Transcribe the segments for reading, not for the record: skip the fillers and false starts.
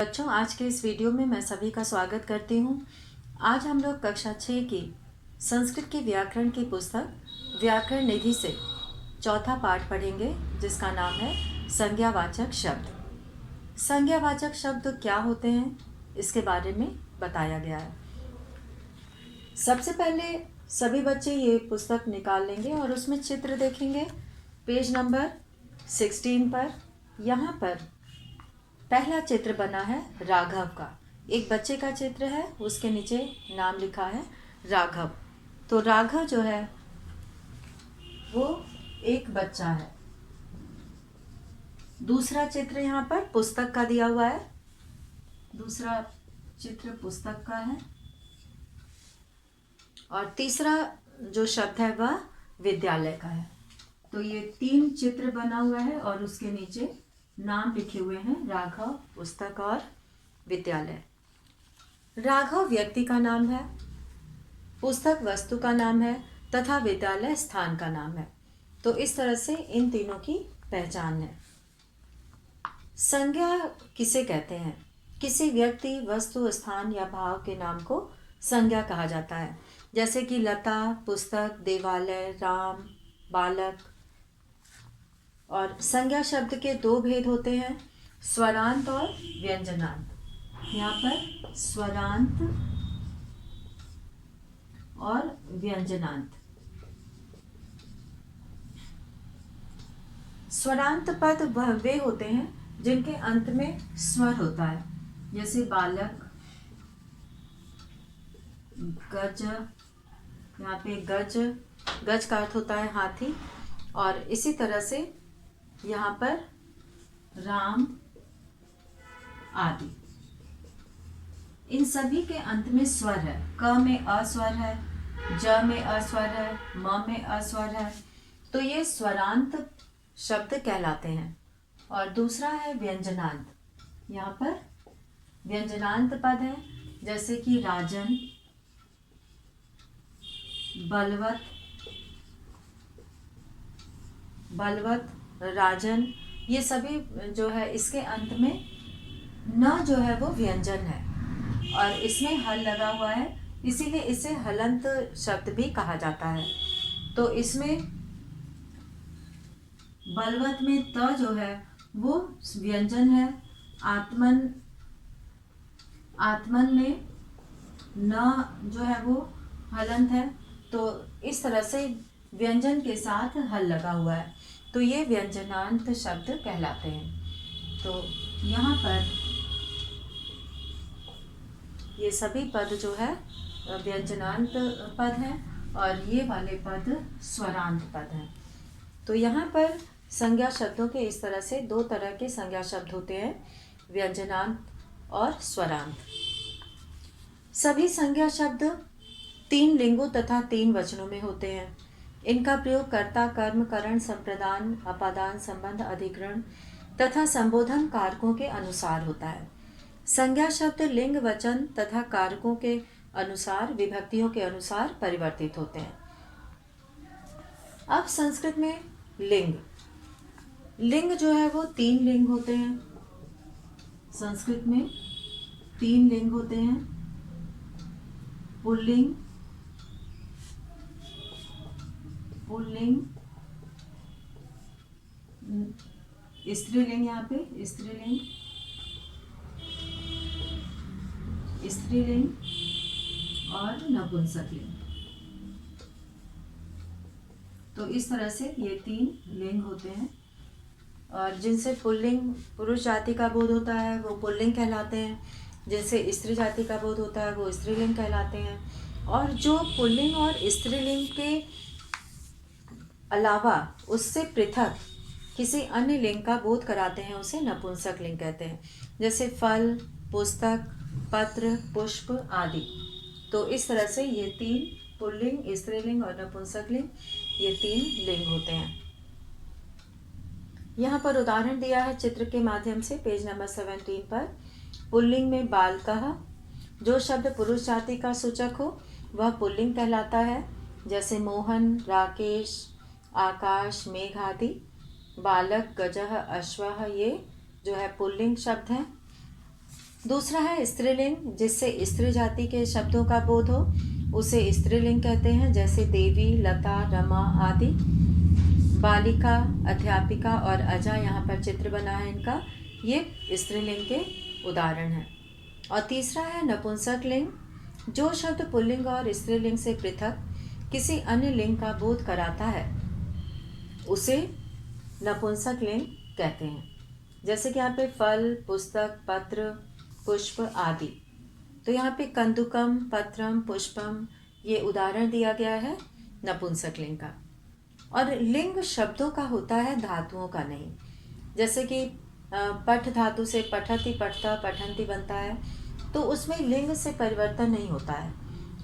बच्चों, आज के इस वीडियो में मैं सभी का स्वागत करती हूँ। आज हम लोग कक्षा 6 की संस्कृत के व्याकरण की पुस्तक व्याकरण निधि से चौथा पाठ पढ़ेंगे, जिसका नाम है संज्ञावाचक शब्द। संज्ञावाचक शब्द क्या होते हैं, इसके बारे में बताया गया है। सबसे पहले सभी बच्चे ये पुस्तक निकाल लेंगे और उसमें चित्र देखेंगे। पेज नंबर 16 पर यहाँ पर पहला चित्र बना है राघव का। एक बच्चे का चित्र है, उसके नीचे नाम लिखा है राघव। तो राघव जो है वो एक बच्चा है। दूसरा चित्र यहाँ पर पुस्तक का दिया हुआ है। दूसरा चित्र पुस्तक का है और तीसरा जो शब्द है वह विद्यालय का है। तो ये 3 चित्र बना हुआ है और उसके नीचे नाम लिखे हुए हैं, राघव, पुस्तक और विद्यालय। राघव व्यक्ति का नाम है, पुस्तक वस्तु का नाम है तथा विद्यालय स्थान का नाम है। तो इस तरह से इन तीनों की पहचान है। संज्ञा किसे कहते हैं? किसी व्यक्ति, वस्तु, स्थान या भाव के नाम को संज्ञा कहा जाता है। जैसे कि लता, पुस्तक, देवालय, राम, बालक। और संज्ञा शब्द के 2 भेद होते हैं, स्वरांत और व्यंजनांत। यहाँ पर स्वरांत और व्यंजनांत। स्वरांत पद वह वे होते हैं जिनके अंत में स्वर होता है, जैसे बालक, गज। यहाँ पे गज, गज का अर्थ होता है हाथी। और इसी तरह से यहाँ पर राम आदि। इन सभी के अंत में स्वर है। क में अस्वर है, ज में अस्वर है, म में अस्वर है। तो ये स्वरांत शब्द कहलाते हैं। और दूसरा है व्यंजनांत। यहाँ पर व्यंजनांत पद है, जैसे कि राजन, बलवत, बलवत, राजन। ये सभी जो है इसके अंत में न जो है वो व्यंजन है और इसमें हल लगा हुआ है, इसीलिए इसे हलंत शब्द भी कहा जाता है। तो इसमें बलवत में त जो है वो व्यंजन है, आत्मन, आत्मन में न जो है वो हलंत है। तो इस तरह से व्यंजन के साथ हल लगा हुआ है, तो ये व्यंजनांत शब्द कहलाते हैं। तो यहाँ पर ये सभी पद जो है व्यंजनांत पद हैं और ये वाले पद स्वरांत पद हैं। तो यहाँ पर संज्ञा शब्दों के इस तरह से 2 तरह के संज्ञा शब्द होते हैं, व्यंजनांत और स्वरांत। सभी संज्ञा शब्द 3 लिंगों तथा 3 वचनों में होते हैं। इनका प्रयोग कर्ता, कर्म, करण, संप्रदान, अपादान, संबंध, अधिकरण तथा संबोधन कारकों के अनुसार होता है। संज्ञा शब्द लिंग, वचन तथा कारकों के अनुसार, विभक्तियों के अनुसार परिवर्तित होते हैं। अब संस्कृत में लिंग, लिंग जो है वो 3 लिंग होते हैं। संस्कृत में 3 लिंग होते हैं, पुल्लिंग, पुल्लिंग, स्त्रीलिंग। यहाँ पे स्त्रीलिंग, स्त्रीलिंग और नपुंसकलिंग। तो इस तरह से ये 3 लिंग होते हैं और जिनसे पुल्लिंग पुरुष जाति का बोध होता है वो पुल्लिंग कहलाते हैं, जिनसे स्त्री जाति का बोध होता है वो स्त्रीलिंग कहलाते हैं। और जो पुल्लिंग और स्त्रीलिंग के अलावा उससे पृथक किसी अन्य लिंग का बोध कराते हैं उसे नपुंसक लिंग कहते हैं, जैसे फल, पुस्तक, पत्र, पुष्प आदि। तो इस तरह से ये 3 पुल्लिंग, स्त्रीलिंग और नपुंसक लिंग, ये 3 लिंग होते हैं। यहाँ पर उदाहरण दिया है चित्र के माध्यम से, पेज नंबर 17 पर। पुल्लिंग में बालकः, जो शब्द पुरुष जाति का सूचक हो वह पुल्लिंग कहलाता है, जैसे मोहन, राकेश, आकाश, मेघ आदि। बालक, गजः, अश्वः, ये जो है पुल्लिंग शब्द हैं। दूसरा है स्त्रीलिंग, जिससे स्त्री जाति के शब्दों का बोध हो, उसे स्त्रीलिंग कहते हैं, जैसे देवी, लता, रमा आदि। बालिका, अध्यापिका और अजा, यहाँ पर चित्र बना है इनका, ये स्त्रीलिंग के उदाहरण हैं। और तीसरा है नपुंसक लिंग, जो शब्द पुल्लिंग और स्त्रीलिंग से पृथक किसी अन्य लिंग का बोध कराता है उसे नपुंसक लिंग कहते हैं। जैसे कि यहाँ पे फल, पुस्तक, पत्र, पुष्प आदि। तो यहाँ पे कंदुकम, पत्रम, पुष्पम, ये उदाहरण दिया गया है नपुंसक लिंग का। और लिंग शब्दों का होता है, धातुओं का नहीं। जैसे कि पठ धातु से पठति, पठता, पठंती बनता है, तो उसमें लिंग से परिवर्तन नहीं होता है,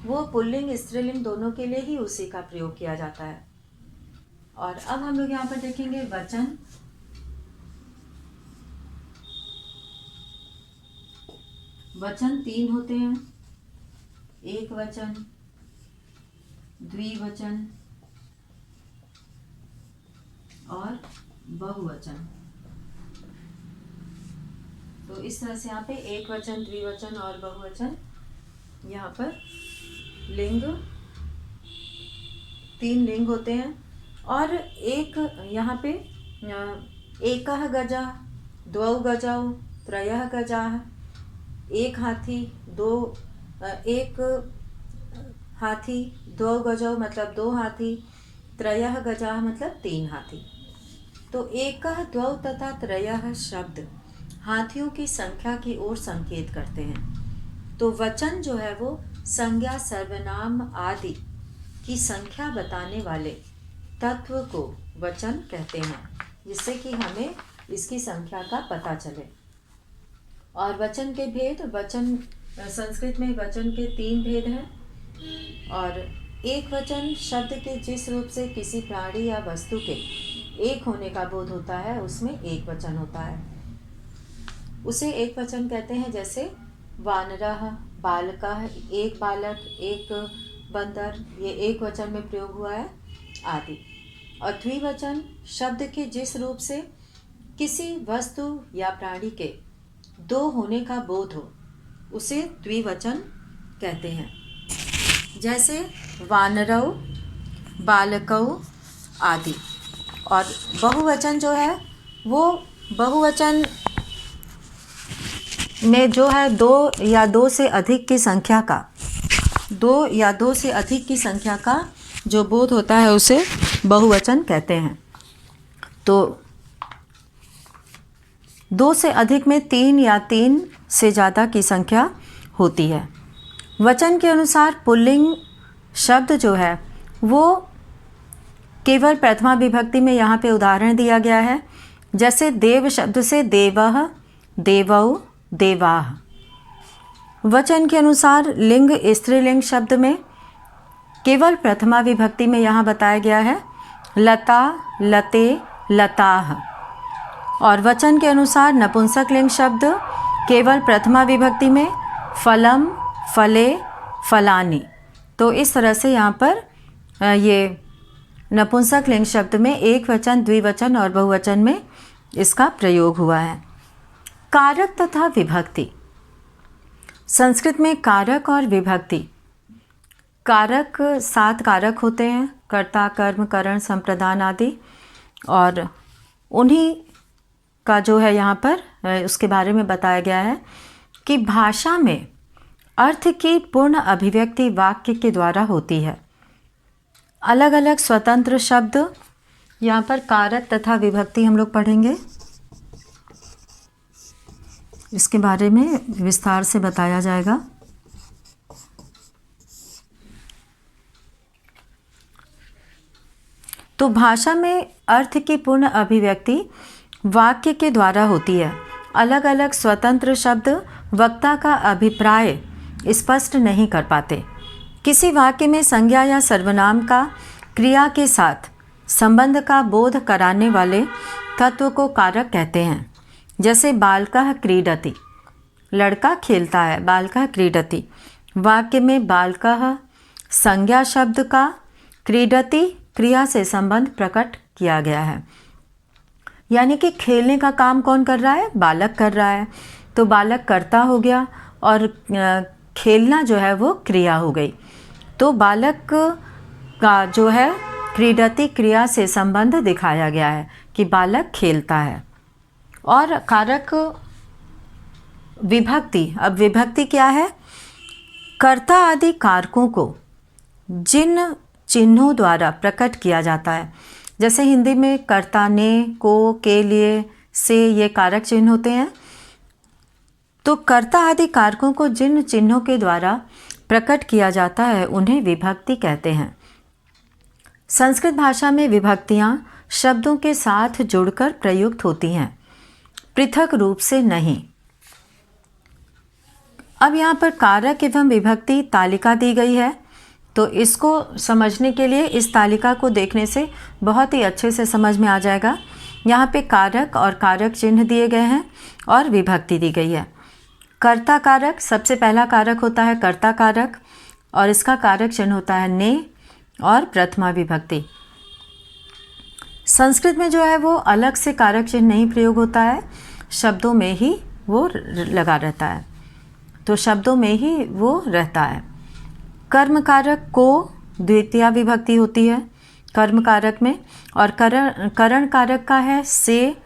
वो पुल्लिंग स्त्रीलिंग दोनों के लिए ही उसी का प्रयोग किया जाता है। और अब हम लोग यहाँ पर देखेंगे वचन। वचन 3 होते हैं, एक वचन, द्विवचन और बहुवचन। तो इस तरह से यहाँ पे एक वचन, द्विवचन और बहुवचन, यहाँ पर लिंग 3 लिंग होते हैं। और एक यहाँ पे एकः गजः, द्वौ गजौ, त्रयः गजाः, एक हाथी, एक हाथी, द्वौ गजौ मतलब 2 हाथी, त्रयः गजाः मतलब 3 हाथी। तो एकः, द्वौ तथा त्रयः शब्द हाथियों की संख्या की ओर संकेत करते हैं। तो वचन जो है वो संज्ञा, सर्वनाम आदि की संख्या बताने वाले तत्व को वचन कहते हैं, जिससे कि हमें इसकी संख्या का पता चले। और वचन के भेद, वचन संस्कृत में वचन के 3 भेद हैं। और एक वचन शब्द के जिस रूप से किसी प्राणी या वस्तु के एक होने का बोध होता है, उसमें एक वचन होता है, उसे एक वचन कहते हैं। जैसे वानरः, बालकः, एक बालक, एक बंदर, ये एक वचन में प्रयोग हुआ है आदि। और द्विवचन शब्द के जिस रूप से किसी वस्तु या प्राणी के 2 होने का बोध हो, उसे द्विवचन कहते हैं। जैसे वानरौ, बालकौ आदि। और बहुवचन जो है वो बहुवचन में जो है 2 या 2 से अधिक की संख्या का, 2 या 2 से अधिक की संख्या का जो बोध होता है उसे बहुवचन कहते हैं। तो 2 से अधिक में 3 या 3 से ज़्यादा की संख्या होती है। वचन के अनुसार पुल्लिंग शब्द जो है वो केवल प्रथमा विभक्ति में यहाँ पे उदाहरण दिया गया है। जैसे देव शब्द से देवः, देवौ, देवाः। वचन के अनुसार लिंग स्त्रीलिंग शब्द में केवल प्रथमा विभक्ति में यहाँ बताया गया है, लता, लते, लताः। और वचन के अनुसार नपुंसक लिंग शब्द केवल प्रथमा विभक्ति में फलम, फले, फलानि। तो इस तरह से यहाँ पर ये नपुंसक लिंग शब्द में एक वचन, द्विवचन और बहुवचन में इसका प्रयोग हुआ है। कारक तथा विभक्ति। संस्कृत में कारक और विभक्ति। कारक 7 कारक होते हैं, कर्ता, कर्म, करण, संप्रदान आदि। और उन्हीं का जो है यहाँ पर उसके बारे में बताया गया है कि भाषा में अर्थ की पूर्ण अभिव्यक्ति वाक्य के द्वारा होती है। अलग अलग स्वतंत्र शब्द, यहाँ पर कारक तथा विभक्ति हम लोग पढ़ेंगे, इसके बारे में विस्तार से बताया जाएगा। तो भाषा में अर्थ की पूर्ण अभिव्यक्ति वाक्य के द्वारा होती है। अलग अलग स्वतंत्र शब्द वक्ता का अभिप्राय स्पष्ट नहीं कर पाते। किसी वाक्य में संज्ञा या सर्वनाम का क्रिया के साथ संबंध का बोध कराने वाले तत्व को कारक कहते हैं। जैसे बालकः क्रीडति, लड़का खेलता है, बालकः क्रीडति। वाक्य में बालकः संज्ञा शब्द का क्रीडति क्रिया से संबंध प्रकट किया गया है, यानी कि खेलने का काम कौन कर रहा है? बालक कर रहा है। तो बालक कर्ता हो गया और खेलना जो है वो क्रिया हो गई। तो बालक का जो है क्रीडति क्रिया से संबंध दिखाया गया है कि बालक खेलता है। और कारक विभक्ति, अब विभक्ति क्या है? कर्ता आदि कारकों को जिन चिन्हों द्वारा प्रकट किया जाता है, जैसे हिंदी में कर्ता, ने, को, के, लिए, से, ये कारक चिन्ह होते हैं। तो कर्ता आदि कारकों को जिन चिन्हों के द्वारा प्रकट किया जाता है उन्हें विभक्ति कहते हैं। संस्कृत भाषा में विभक्तियाँ शब्दों के साथ जुड़कर प्रयुक्त होती हैं, पृथक रूप से नहीं। अब यहाँ पर कारक एवं विभक्ति तालिका दी गई है, तो इसको समझने के लिए इस तालिका को देखने से बहुत ही अच्छे से समझ में आ जाएगा। यहाँ पे कारक और कारक चिन्ह दिए गए हैं और विभक्ति दी गई है। कर्ता कारक, सबसे पहला कारक होता है कर्ता कारक और इसका कारक चिन्ह होता है ने और प्रथमा विभक्ति। संस्कृत में जो है वो अलग से कारक चिन्ह नहीं प्रयोग होता है, शब्दों में ही वो लगा रहता है, तो शब्दों में ही वो रहता है। कर्म कारक को द्वितीया विभक्ति होती है कर्म कारक में, और करण कारक का है से,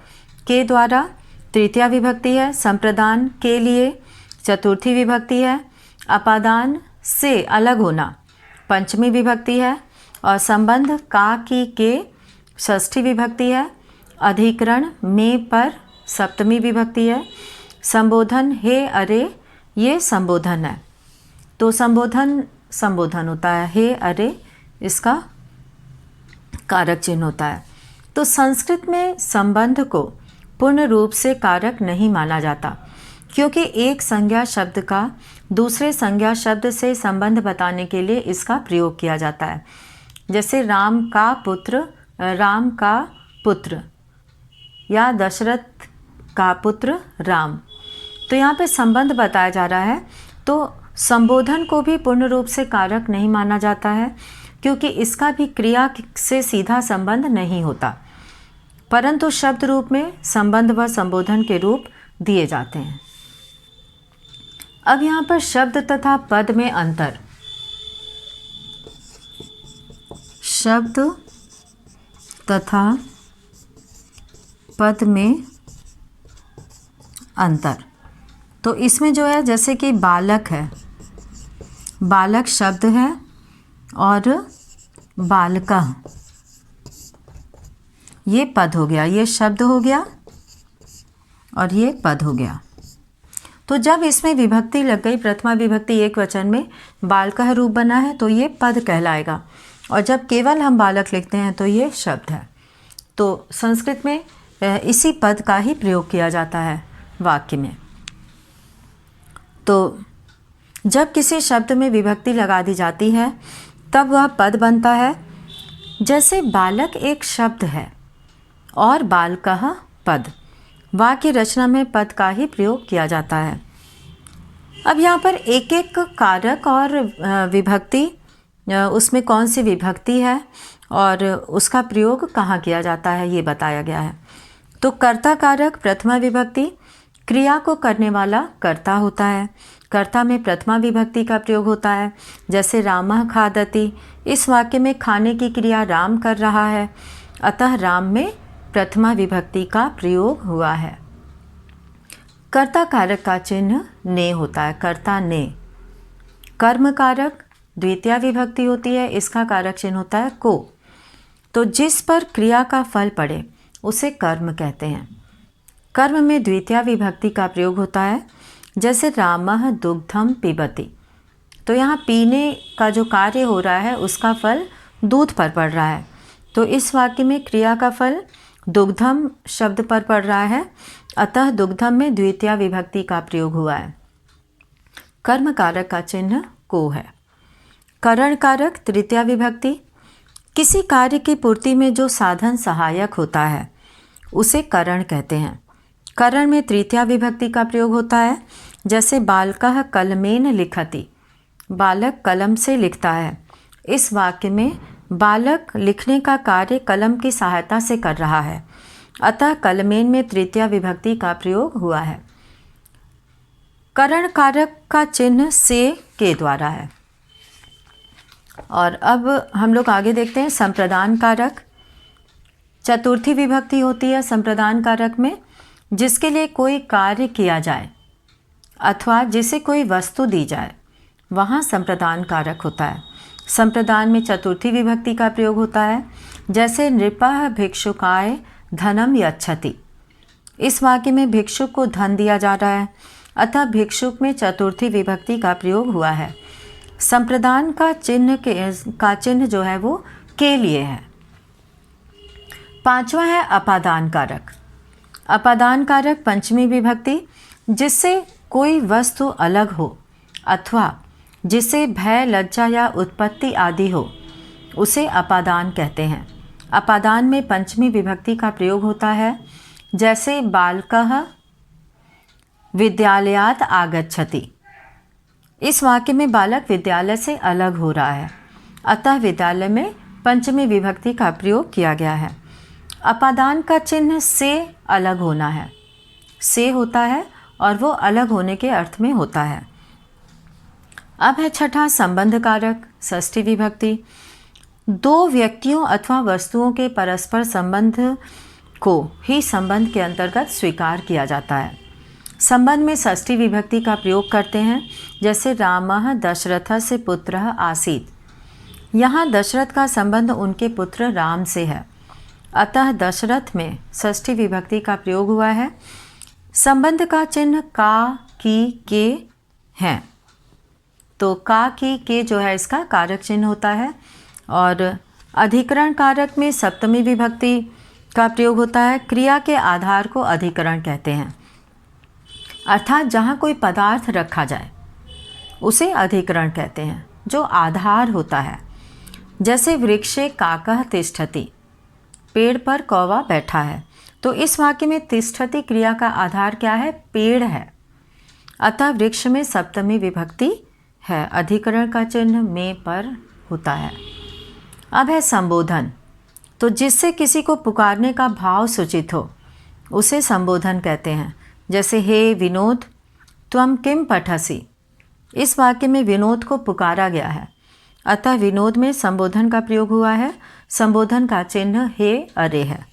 के द्वारा तृतीया विभक्ति है। संप्रदान के लिए चतुर्थी विभक्ति है। अपादान से अलग होना पंचमी विभक्ति है, और संबंध का की के षष्ठी विभक्ति है। अधिकरण में पर सप्तमी विभक्ति है। संबोधन हे अरे ये संबोधन है, तो संबोधन होता है, हे अरे इसका कारक चिन्ह होता है। तो संस्कृत में संबंध को पूर्ण रूप से कारक नहीं माना जाता, क्योंकि एक संज्ञा शब्द का दूसरे संज्ञा शब्द से संबंध बताने के लिए इसका प्रयोग किया जाता है। जैसे राम का पुत्र या दशरथ का पुत्र राम, तो यहाँ पे संबंध बताया जा रहा है। तो संबोधन को भी पूर्ण रूप से कारक नहीं माना जाता है, क्योंकि इसका भी क्रिया से सीधा संबंध नहीं होता, परंतु शब्द रूप में संबंध व संबोधन के रूप दिए जाते हैं। अब यहाँ पर शब्द तथा पद में अंतर। शब्द तथा पद में अंतर, तो इसमें जो है जैसे कि बालक है, बालक शब्द है और बालका ये पद हो गया, ये शब्द हो गया और ये पद हो गया। तो जब इसमें विभक्ति लग गई, प्रथमा विभक्ति एक वचन में बालका रूप बना है, तो ये पद कहलाएगा, और जब केवल हम बालक लिखते हैं तो ये शब्द है। तो संस्कृत में इसी पद का ही प्रयोग किया जाता है वाक्य में। तो जब किसी शब्द में विभक्ति लगा दी जाती है तब वह पद बनता है। जैसे बालक एक शब्द है और बालकः पद, वाक्य रचना में पद का ही प्रयोग किया जाता है। अब यहाँ पर एक एक कारक और विभक्ति, उसमें कौन सी विभक्ति है और उसका प्रयोग कहाँ किया जाता है ये बताया गया है। तो कर्ता कारक प्रथमा विभक्ति, क्रिया को करने वाला कर्ता होता है। कर्ता में प्रथमा विभक्ति का प्रयोग होता है। जैसे रामः खादति, इस वाक्य में खाने की क्रिया राम कर रहा है, अतः राम में प्रथमा विभक्ति का प्रयोग हुआ है। कर्ता कारक का चिन्ह ने होता है, कर्ता ने। कर्म कारक द्वितीया विभक्ति होती है, इसका कारक चिन्ह होता है को। तो जिस पर क्रिया का फल पड़े उसे कर्म कहते हैं। कर्म में द्वितीया विभक्ति का प्रयोग होता है। जैसे रामः दुग्धम पिबति, तो यहाँ पीने का जो कार्य हो रहा है उसका फल दूध पर पड़ रहा है, तो इस वाक्य में क्रिया का फल दुग्धम शब्द पर पड़ रहा है, अतः दुग्धम में द्वितीया विभक्ति का प्रयोग हुआ है। कर्म कारक का चिन्ह को है। करण कारक तृतीया विभक्ति, किसी कार्य की पूर्ति में जो साधन सहायक होता है उसे करण कहते हैं। करण में तृतीया विभक्ति का प्रयोग होता है। जैसे बालकः कलमेन लिखति, बालक कलम से लिखता है। इस वाक्य में बालक लिखने का कार्य कलम की सहायता से कर रहा है, अतः कलमेन में तृतीया विभक्ति का प्रयोग हुआ है। करण कारक का चिन्ह से के द्वारा है। और अब हम लोग आगे देखते हैं संप्रदान कारक। चतुर्थी विभक्ति होती है संप्रदान कारक में, जिसके लिए कोई कार्य किया जाए अथवा जिसे कोई वस्तु दी जाए, वहाँ संप्रदान कारक होता है। संप्रदान में चतुर्थी विभक्ति का प्रयोग होता है, जैसे नृपः भिक्षुकाय धनम यच्छति। इस वाक्य में भिक्षुक को धन दिया जा रहा है, अतः भिक्षुक में चतुर्थी विभक्ति का प्रयोग हुआ है। संप्रदान का चिन्ह जो है वो के लिए है। पांचवा है अपादान कारक। अपादान कारक पंचमी विभक्ति, जिससे कोई वस्तु अलग हो अथवा जिसे भय, लज्जा या उत्पत्ति आदि हो, उसे अपादान कहते हैं। अपादान में पंचमी विभक्ति का प्रयोग होता है, जैसे बालकः विद्यालयात् आगच्छति। इस वाक्य में बालक विद्यालय से अलग हो रहा है, अतः विद्यालय में पंचमी विभक्ति का प्रयोग किया गया है। अपादान का चिन्ह से अलग होना है, से होता है और वो अलग होने के अर्थ में होता है। अब है छठा संबंध कारक, षष्ठी विभक्ति। दो व्यक्तियों अथवा वस्तुओं के परस्पर संबंध को ही संबंध के अंतर्गत स्वीकार किया जाता है। संबंध में षष्ठी विभक्ति का प्रयोग करते हैं, जैसे रामः दशरथस्य पुत्रः आसीत्। यहाँ दशरथ का संबंध उनके पुत्र राम से है, अतः दशरथ में षष्ठी विभक्ति का प्रयोग हुआ है। संबंध का चिन्ह का, की, के हैं, तो का, की, के जो है इसका कारक चिन्ह होता है। और अधिकरण कारक में सप्तमी विभक्ति का प्रयोग होता है। क्रिया के आधार को अधिकरण कहते हैं, अर्थात जहाँ कोई पदार्थ रखा जाए उसे अधिकरण कहते हैं, जो आधार होता है। जैसे वृक्षे काकः तिष्ठति, पेड़ पर कौवा बैठा है, तो इस वाक्य में तिष्ठति क्रिया का आधार क्या है? पेड़ है, अतः वृक्ष में सप्तमी विभक्ति है। अधिकरण का चिन्ह में पर होता है। अब है संबोधन, तो जिससे किसी को पुकारने का भाव सूचित हो उसे संबोधन कहते हैं। जैसे हे विनोद त्वं किम पठसि। इस वाक्य में विनोद को पुकारा गया है, अतः विनोद में संबोधन का प्रयोग हुआ है। संबोधन का चिन्ह हे, अरे है।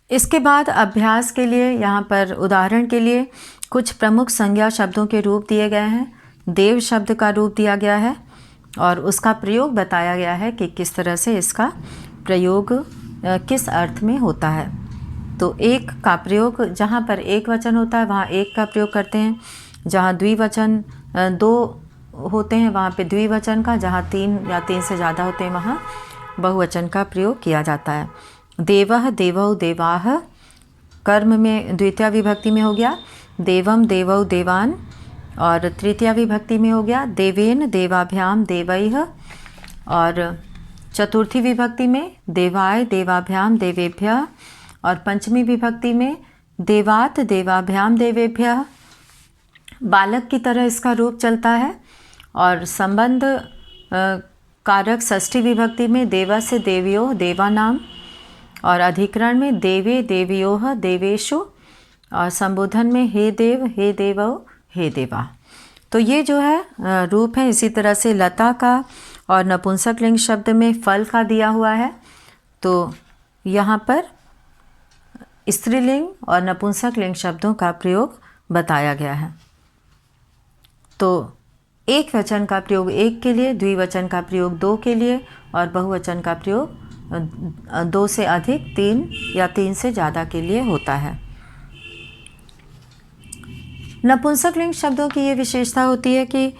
इसके बाद अभ्यास के लिए यहाँ पर उदाहरण के लिए कुछ प्रमुख संज्ञा शब्दों के रूप दिए गए हैं। देव शब्द का रूप दिया गया है और उसका प्रयोग बताया गया है कि किस तरह से इसका प्रयोग किस अर्थ में होता है। तो एक का प्रयोग, जहाँ पर एक वचन होता है वहाँ एक का प्रयोग करते हैं, जहाँ द्विवचन दो होते हैं वहाँ पे द्विवचन का, जहाँ तीन या तीन से ज़्यादा होते हैं वहाँ बहुवचन का प्रयोग किया जाता है। देवः, देवौ, देवाः कर्म में द्वितीय विभक्ति में हो गया। देवम, देवौ, देवान, और तृतीय विभक्ति में हो गया देवेन, देवाभ्याम, देवैः, और चतुर्थी विभक्ति में देवाय, देवाभ्याम, देवेभ्यः, और पंचमी विभक्ति में देवात, देवाभ्याम, देवेभ्यः। बालक की तरह इसका रूप चलता है। और संबंध कारक षष्ठी विभक्ति में देवस्य, देव्यो, देवानाम, और अधिकरण में देवे, देव्योः, देवेषु, और संबोधन में हे देव, हे देवो, हे देवा। तो ये जो है रूप है। इसी तरह से लता का और नपुंसक लिंग शब्द में फल का दिया हुआ है, तो यहाँ पर स्त्रीलिंग और नपुंसक लिंग शब्दों का प्रयोग बताया गया है। तो एक वचन का प्रयोग एक के लिए, द्विवचन का प्रयोग दो के लिए, और बहुवचन का प्रयोग दो से अधिक, तीन या तीन से ज़्यादा के लिए होता है। नपुंसक लिंग शब्दों की ये विशेषता होती है कि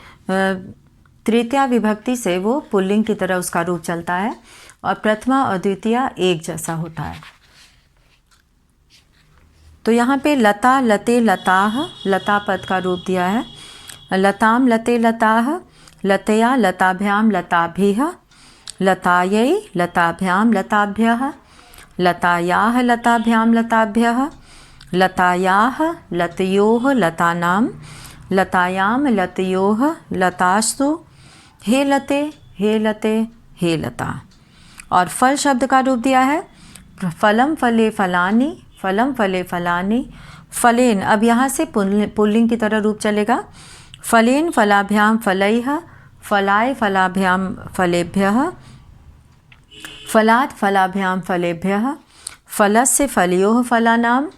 तृतीया विभक्ति से वो पुल्लिंग की तरह उसका रूप चलता है और प्रथमा और द्वितीया एक जैसा होता है। तो यहाँ पे लता, लते, लताः, लता पद का रूप दिया है। लताम, लते, लताः, लतया, लताभ्याम, लताभिः, लतायै, लताभ्याम, लताभ्यः, लतायाः, लताभ्याम, लताभ्यः, लतायाः, लतयोः, लतानां, लतायां, लतयोः, लतास्तु, हे लते, हे लते, हे लता। और फल शब्द का रूप दिया है फलम फले फलानि, फलम फले फलानि, फलेन, अब यहाँ से पुल्लिंग की तरह रूप चलेगा। फलेन फलाभ्याम फलैः, फलाय फलाभ्याम फलेभ्यः, फलात् फलाभ्याम फलेभ्यः, फलस्य फलयोः फलानाम,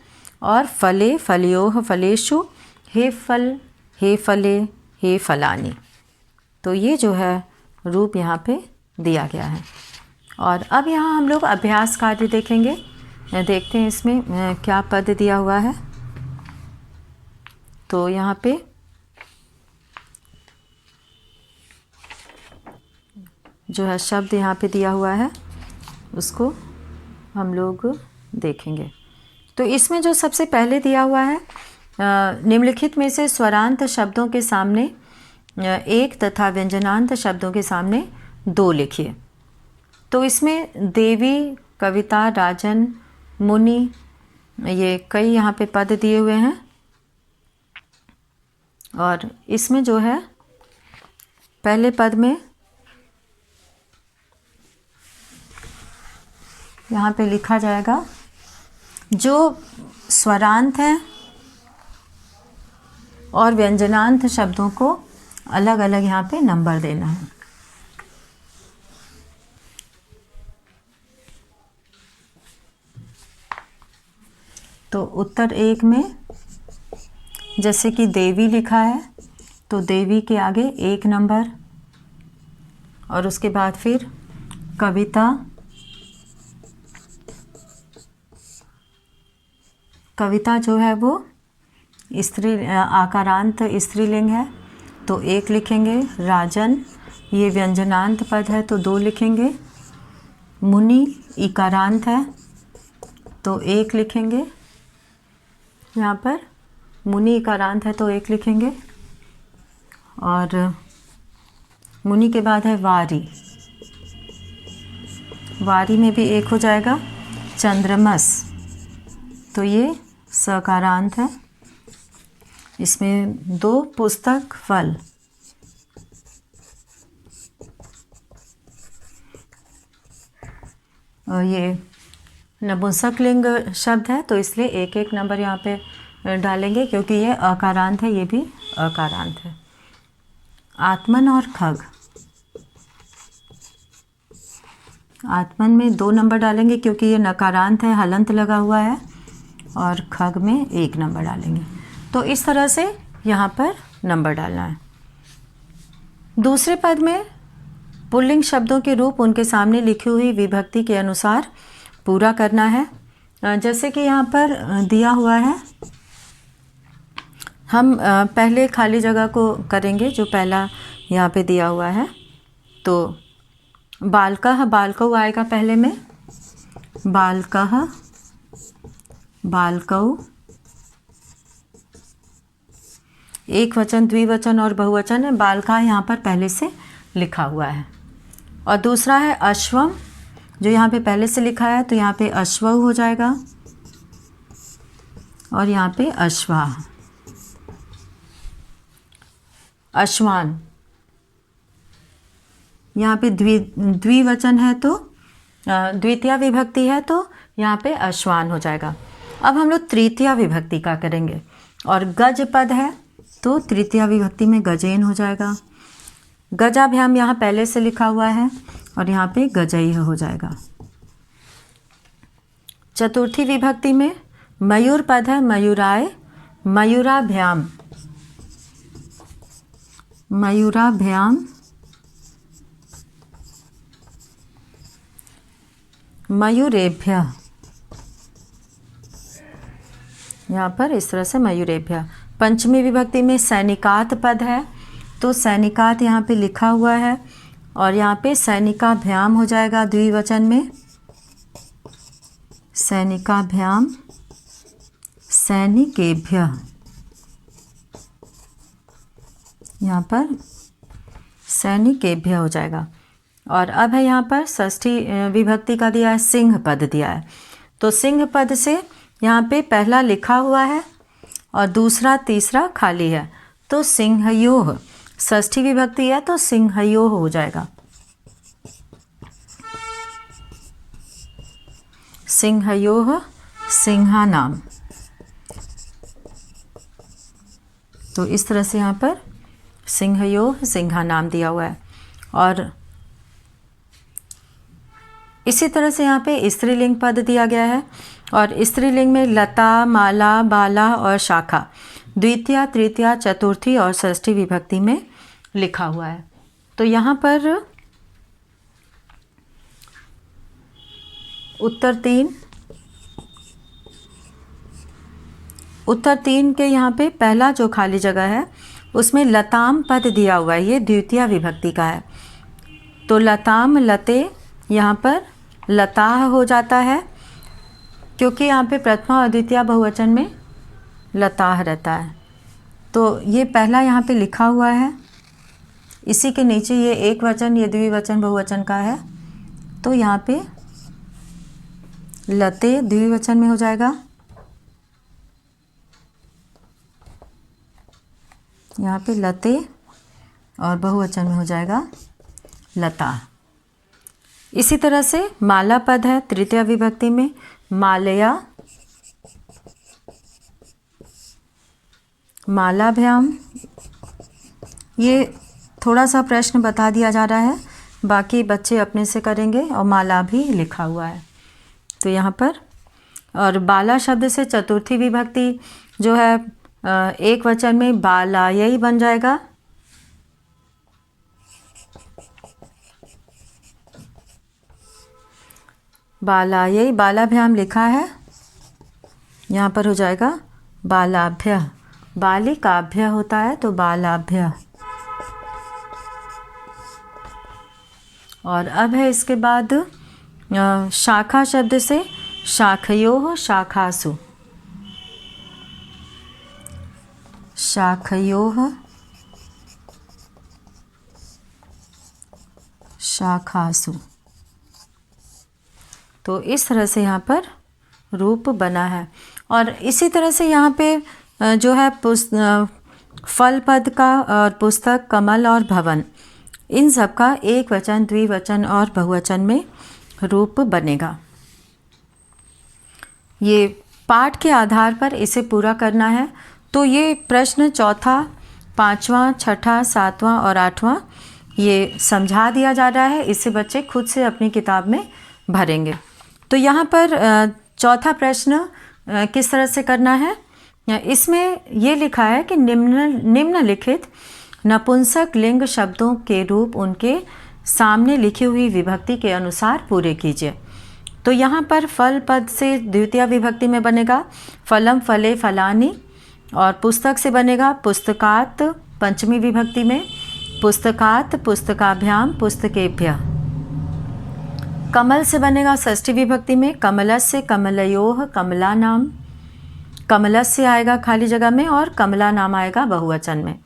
और फले फलयोः फलेषु, हे फल हे फले हे फलानि। तो ये जो है रूप यहाँ पे दिया गया है। और अब यहाँ हम लोग अभ्यास कार्य देखेंगे। देखते हैं इसमें क्या पद दिया हुआ है। तो यहाँ पे जो है शब्द यहाँ पे दिया हुआ है उसको हम लोग देखेंगे। तो इसमें जो सबसे पहले दिया हुआ है, निम्नलिखित में से स्वरांत शब्दों के सामने एक तथा व्यंजनांत शब्दों के सामने 2 लिखिए। तो इसमें देवी, कविता, राजन, मुनि, ये कई यहाँ पे पद दिए हुए हैं। और इसमें जो है पहले पद में यहाँ पे लिखा जाएगा, जो स्वरांत हैं और व्यंजनांत शब्दों को अलग अलग यहाँ पे नंबर देना है। तो उत्तर 1 में जैसे कि देवी लिखा है तो देवी के आगे 1 नंबर, और उसके बाद फिर कविता, कविता जो है वो आकारांत स्त्रीलिंग है तो 1 लिखेंगे। राजन ये व्यंजनांत पद है तो 2 लिखेंगे। मुनि इकारांत है तो 1 लिखेंगे। यहाँ पर मुनि इकारांत है तो 1 लिखेंगे। और मुनि के बाद है वारी, वारी में भी 1 हो जाएगा। चंद्रमस तो ये सकारांत है, इसमें 2 पुस्तक फल। और ये नपुंसक लिंग शब्द है तो इसलिए 1-1 नंबर यहाँ पे डालेंगे, क्योंकि ये अकारांत है, ये भी अकारांत है। आत्मन और खग, आत्मन में 2 नंबर डालेंगे क्योंकि ये नकारांत है, हलंत लगा हुआ है, और खग में 1 नंबर डालेंगे। तो इस तरह से यहाँ पर नंबर डालना है। दूसरे पद में पुल्लिंग शब्दों के रूप उनके सामने लिखी हुई विभक्ति के अनुसार पूरा करना है। जैसे कि यहाँ पर दिया हुआ है, हम पहले खाली जगह को करेंगे जो पहला यहाँ पे दिया हुआ है। तो बालकः, बालकौ आएगा पहले में, बालकः, बालकौ, एक वचन, द्विवचन और बहुवचन है। बालका यहाँ पर पहले से लिखा हुआ है। और दूसरा है अश्वम, जो यहाँ पे पहले से लिखा है तो यहाँ पे अश्वौ हो जाएगा, और यहाँ पे अश्वा। अश्वान यहाँ पे द्विवचन है तो द्वितीय विभक्ति है तो यहाँ पे अश्वान हो जाएगा। अब हम लोग तृतीय विभक्ति का करेंगे, और गज पद है तो तृतीय विभक्ति में गजेन हो जाएगा। गजाभ्याम यहाँ पहले से लिखा हुआ है और यहाँ पे गजैः हो जाएगा। चतुर्थी विभक्ति में मयूर पद है, मयूराय, मयूराभ्याम, मयूराभ्याम, मयूरेभ्यः, यहाँ पर इस तरह से मयूरेभ्यः। पंचमी विभक्ति में सैनिकात पद है तो सैनिकात यहाँ पे लिखा हुआ है, और यहाँ पे सैनिकाभ्याम हो जाएगा द्विवचन में, सैनिकाभ्याम, सैनिकेभ्यः, यहाँ पर सैनिकेभ्यः हो जाएगा। और अब है यहाँ पर षष्ठी विभक्ति का दिया है, सिंह पद दिया है। तो सिंह पद से यहाँ पे पहला लिखा हुआ है और दूसरा तीसरा खाली है, तो सिंहयोः, षष्ठी विभक्ति है तो सिंहयोः हो जाएगा। सिंहयोः, सिंहानाम। तो इस तरह से यहाँ पर सिंहयोः सिंहा नाम दिया हुआ है। और इसी तरह से यहाँ पे स्त्रीलिंग पद दिया गया है और स्त्रीलिंग में लता, माला, बाला और शाखा द्वितीया, तृतीया, चतुर्थी और षष्ठी विभक्ति में लिखा हुआ है। तो यहाँ पर उत्तर 3 के यहाँ पे पहला जो खाली जगह है उसमें लताम पद दिया हुआ है, ये द्वितीया विभक्ति का है। तो लताम, लते, यहाँ पर लताह हो जाता है क्योंकि यहाँ पे प्रथमा और द्वितीया बहुवचन में लताह रहता है। तो ये पहला यहाँ पे लिखा हुआ है, इसी के नीचे ये एक वचन, ये द्विवचन बहुवचन का है। तो यहाँ पे लते द्विवचन में हो जाएगा, यहाँ पे लते और बहुवचन में हो जाएगा लता। इसी तरह से माला पद है तृतीया विभक्ति में, मालया, मालाभ्याम। ये थोड़ा सा प्रश्न बता दिया जा रहा है, बाकी बच्चे अपने से करेंगे। और माला भी लिखा हुआ है तो यहाँ पर। और बाला शब्द से चतुर्थी विभक्ति जो है एक वचन में बाला यही बन जाएगा। बाला यही, बालाभ्याम लिखा है, यहाँ पर हो जाएगा बालाभ्य। बालिकाभ्य होता है तो बालाभ्य। और अब है इसके बाद शाखा शब्द से शाखयोः शाखासु, शाखयोः शाखासु। तो इस तरह से यहाँ पर रूप बना है। और इसी तरह से यहाँ पे जो है फल पद का और पुस्तक, कमल और भवन, इन सब का एक वचन, द्विवचन और बहुवचन में रूप बनेगा। ये पाठ के आधार पर इसे पूरा करना है। तो ये प्रश्न चौथा, पाँचवा, छठा, सातवां और आठवां ये समझा दिया जा रहा है, इसे बच्चे खुद से अपनी किताब में भरेंगे। तो यहाँ पर चौथा प्रश्न किस तरह से करना है, इसमें ये लिखा है कि निम्नलिखित नपुंसक लिंग शब्दों के रूप उनके सामने लिखी हुई विभक्ति के अनुसार पूरे कीजिए। तो यहाँ पर फल पद से द्वितीय विभक्ति में बनेगा फलम, फले, फलानी। और पुस्तक से बनेगा पुस्तकात् पंचमी विभक्ति में, पुस्तकात्, पुस्तकाभ्याम, पुस्तकेभ्यः। कमल से बनेगा षष्ठी विभक्ति में कमलस्य, कमलयोः, कमलानाम। कमलस्य आएगा खाली जगह में और कमला नाम आएगा बहुवचन में।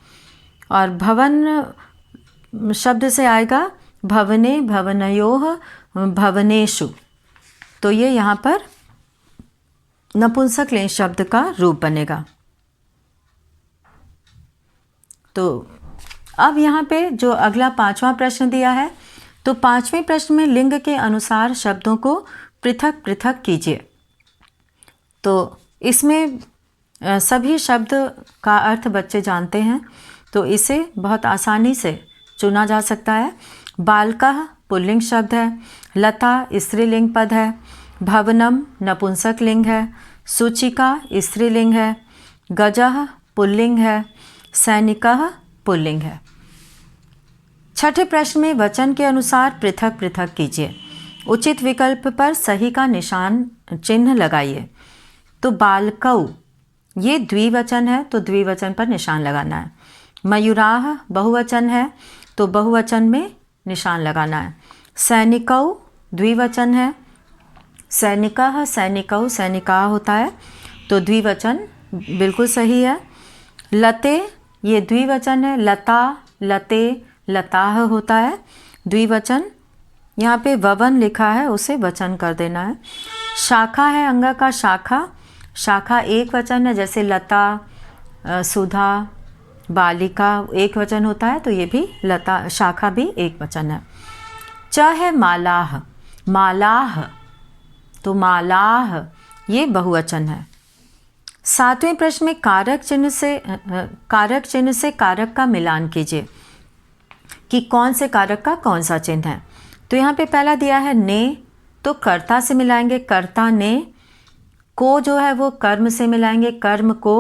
और भवन शब्द से आएगा भवने, भवनयोः, भवनेषु। तो ये यहाँ पर नपुंसक लिंग शब्द का रूप बनेगा। तो अब यहाँ पे जो अगला पांचवा प्रश्न दिया है, तो पांचवें प्रश्न में लिंग के अनुसार शब्दों को पृथक पृथक कीजिए। तो इसमें सभी शब्द का अर्थ बच्चे जानते हैं, तो इसे बहुत आसानी से चुना जा सकता है। बालकः पुल्लिंग शब्द है, लता स्त्रीलिंग पद है, भवनम नपुंसक लिंग है, सूचिका स्त्रीलिंग है, गजः पुल्लिंग है, सैनिकः पुल्लिंग है। छठे प्रश्न में वचन के अनुसार पृथक पृथक कीजिए। उचित विकल्प पर सही का निशान चिन्ह लगाइए। तो बालकौ ये द्विवचन है तो द्विवचन पर निशान लगाना है। मयूराः बहुवचन है तो बहुवचन में निशान लगाना है। सैनिकौ द्विवचन है, सैनिकः, सैनिकौ, सैनिका होता है तो द्विवचन बिल्कुल सही है। लते ये द्विवचन है, लता, लते, लताः होता है द्विवचन। यहाँ पे ववन लिखा है उसे वचन कर देना है। शाखा है अंग का शाखा, शाखा एक वचन है, जैसे लता, सुधा, बालिका एक वचन होता है तो ये भी लता, शाखा भी एक वचन है। च है मालाह, मालाह तो मालाह ये बहुवचन है। 7वें प्रश्न में कारक चिन्ह से कारक का मिलान कीजिए कि कौन से कारक का कौन सा चिन्ह है। तो यहाँ पे पहला दिया है ने, तो कर्ता से मिलाएंगे कर्ता ने, को जो है वो कर्म से मिलाएंगे कर्म को,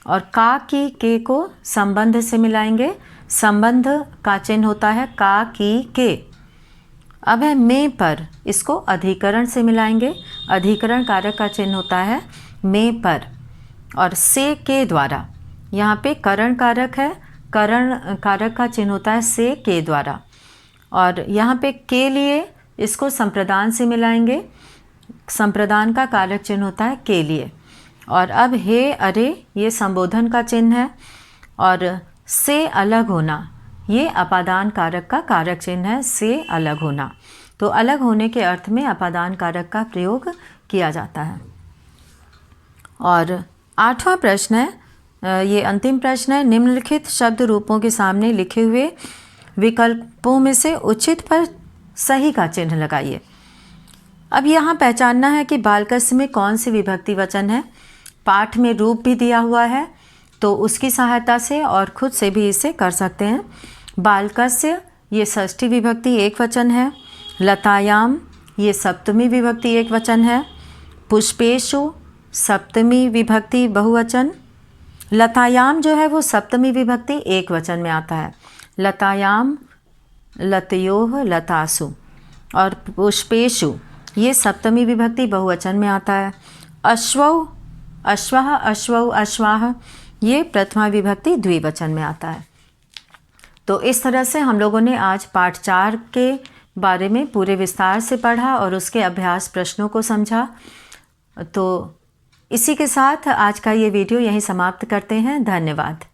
और का की के को संबंध से मिलाएंगे, संबंध का चिन्ह होता है का की के। अब है में पर, इसको अधिकरण से मिलाएंगे, अधिकरण कारक का चिन्ह होता है में पर, और से के द्वारा, यहाँ पे करण कारक है, करण कारक का चिन्ह होता है से के द्वारा, और यहाँ पे के लिए इसको संप्रदान से मिलाएंगे, संप्रदान का कारक चिन्ह होता है के लिए। और अब हे अरे ये संबोधन का चिन्ह है, और से अलग होना ये अपादान कारक का कारक चिन्ह है, से अलग होना। तो अलग होने के अर्थ में अपादान कारक का प्रयोग किया जाता है। और 8वां प्रश्न है, ये अंतिम प्रश्न है, निम्नलिखित शब्द रूपों के सामने लिखे हुए विकल्पों में से उचित पर सही का चिन्ह लगाइए। अब यहाँ पहचानना है कि बालकस्य में कौन सी विभक्ति वचन है। पाठ में रूप भी दिया हुआ है, तो उसकी सहायता से और खुद से भी इसे कर सकते हैं। बालकस्य ये षष्ठी विभक्ति एक वचन है, लतायाम ये सप्तमी विभक्ति एक वचन है, पुष्पेशु सप्तमी विभक्ति बहुवचन, लतायाम जो है वो सप्तमी विभक्ति एक वचन में आता है, लतायाम लतयोः लतासु, और पुष्पेशु ये सप्तमी विभक्ति बहुवचन में आता है, अश्वौ अश्वः अश्वौ अश्वाः ये प्रथमा विभक्ति द्विवचन में आता है। तो इस तरह से हम लोगों ने आज पाठ 4 के बारे में पूरे विस्तार से पढ़ा और उसके अभ्यास प्रश्नों को समझा। तो इसी के साथ आज का ये वीडियो यहीं समाप्त करते हैं। धन्यवाद।